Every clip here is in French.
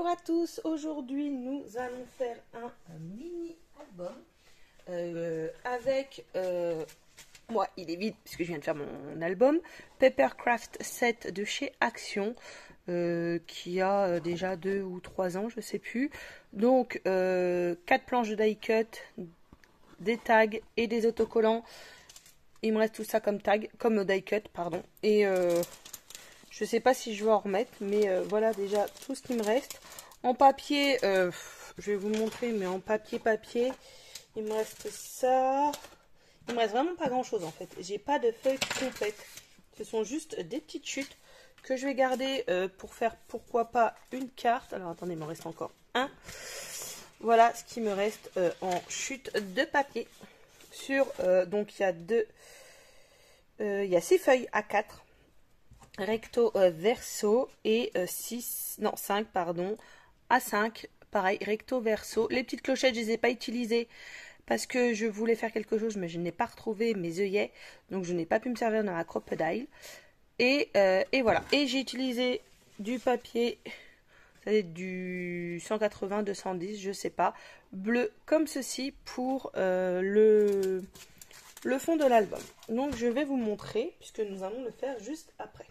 Bonjour à tous, aujourd'hui nous allons faire un mini-album avec, moi il est vide puisque je viens de faire mon album, Papercraft 7 de chez Action, qui a déjà 2 ou 3 ans, je sais plus. Donc 4 planches de die cut, des tags et des autocollants. Il me reste tout ça comme tag, comme die cut, pardon. Et je sais pas si je vais en remettre, mais voilà déjà tout ce qui me reste. En papier, je vais vous montrer, mais en papier, il me reste ça. Il me reste vraiment pas grand chose en fait. J'ai pas de feuilles complètes. Ce sont juste des petites chutes que je vais garder pour faire pourquoi pas une carte. Alors attendez, il m'en reste encore un. Voilà ce qui me reste en chute de papier. Donc il y a il y a 6 feuilles A4. Recto verso et 5 pardon, A5, pareil, recto verso. Les petites clochettes, je ne les ai pas utilisées parce que je voulais faire quelque chose, mais je n'ai pas retrouvé mes œillets, donc je n'ai pas pu me servir dans la crocodile. Et voilà. Et j'ai utilisé du papier, ça va être du 180, 210, je sais pas, bleu comme ceci pour le fond de l'album. Donc je vais vous montrer, puisque nous allons le faire juste après.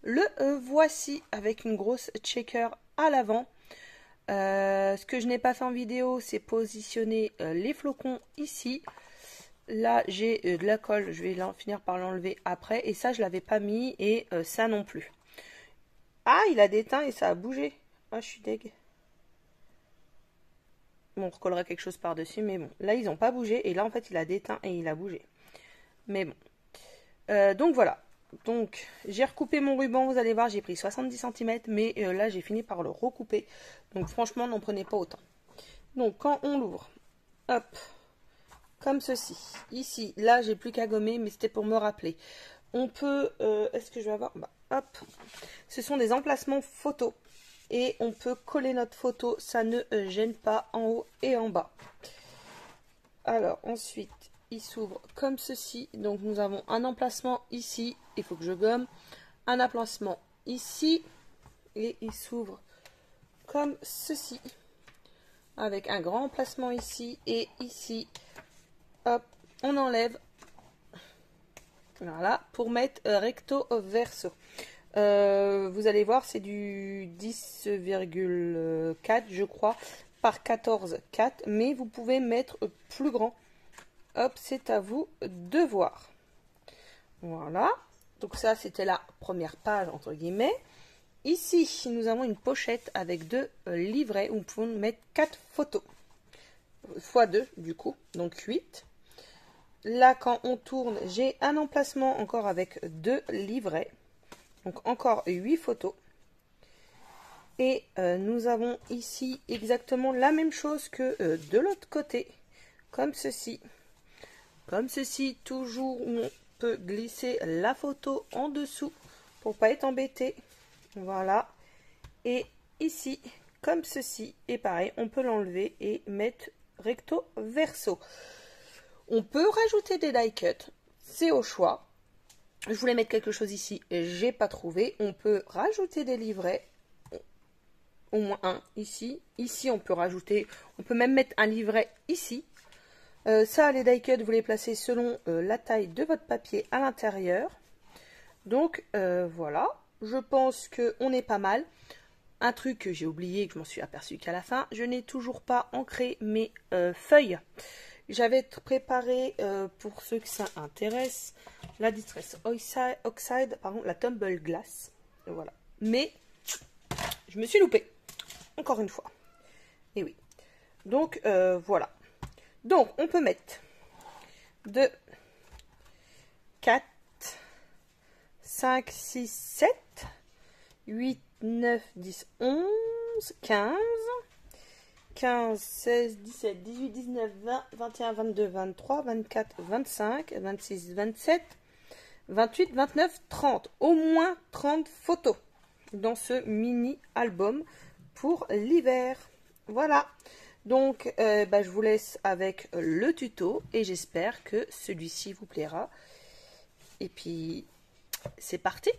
Le voici avec une grosse checker à l'avant. Ce que je n'ai pas fait en vidéo, c'est positionner les flocons ici. Là, j'ai de la colle, je vais finir par l'enlever après. Et ça, je ne l'avais pas mis et ça non plus. Ah, il a déteint et ça a bougé. Ah, je suis deg. Bon, on recollera quelque chose par-dessus, mais bon. Là, ils n'ont pas bougé et là, en fait, il a déteint et il a bougé. Mais bon. Donc voilà. Donc, j'ai recoupé mon ruban, vous allez voir, j'ai pris 70 cm, mais là, j'ai fini par le recouper. Donc, franchement, n'en prenez pas autant. Donc, quand on l'ouvre, hop, comme ceci. Ici, là, j'ai plus qu'à gommer, mais c'était pour me rappeler. On peut, est-ce que je vais avoir, bah, hop, ce sont des emplacements photos. Et on peut coller notre photo, ça ne gêne pas en haut et en bas. Alors, ensuite, il s'ouvre comme ceci. Donc nous avons un emplacement ici, il faut que je gomme, un emplacement ici et il s'ouvre comme ceci avec un grand emplacement ici et ici. Hop, on enlève, voilà, pour mettre recto verso. Vous allez voir, c'est du 10,4 je crois par 14,4, mais vous pouvez mettre plus grand. Hop, c'est à vous de voir. Voilà. Donc ça, c'était la première page, entre guillemets. Ici, nous avons une pochette avec 2 livrets où nous pouvons mettre 4 photos. X 2, du coup. Donc 8. Là, quand on tourne, j'ai un emplacement encore avec 2 livrets. Donc encore 8 photos. Et nous avons ici exactement la même chose que de l'autre côté. Comme ceci. Comme ceci, toujours où on peut glisser la photo en dessous pour pas être embêté. Voilà. Et ici, comme ceci, et pareil, on peut l'enlever et mettre recto verso. On peut rajouter des die cut, c'est au choix. Je voulais mettre quelque chose ici, j'ai pas trouvé. On peut rajouter des livrets, au moins un ici. Ici, on peut rajouter, on peut même mettre un livret ici. Ça, les die cut, vous les placez selon la taille de votre papier à l'intérieur. Donc, voilà. Je pense qu'on est pas mal. Un truc que j'ai oublié, que je m'en suis aperçu qu'à la fin, je n'ai toujours pas ancré mes feuilles. J'avais préparé, pour ceux que ça intéresse, la Distress Oxide, pardon, la Tumble Glass. Voilà. Mais, je me suis loupée. Encore une fois. Et oui. Donc, voilà. Donc, on peut mettre 2, 4, 5, 6, 7, 8, 9, 10, 11, 15, 15, 16, 17, 18, 19, 20, 21, 22, 23, 24, 25, 26, 27, 28, 29, 30. Au moins 30 photos dans ce mini-album pour l'hiver. Voilà. Donc, je vous laisse avec le tuto et j'espère que celui-ci vous plaira. Et puis, c'est parti!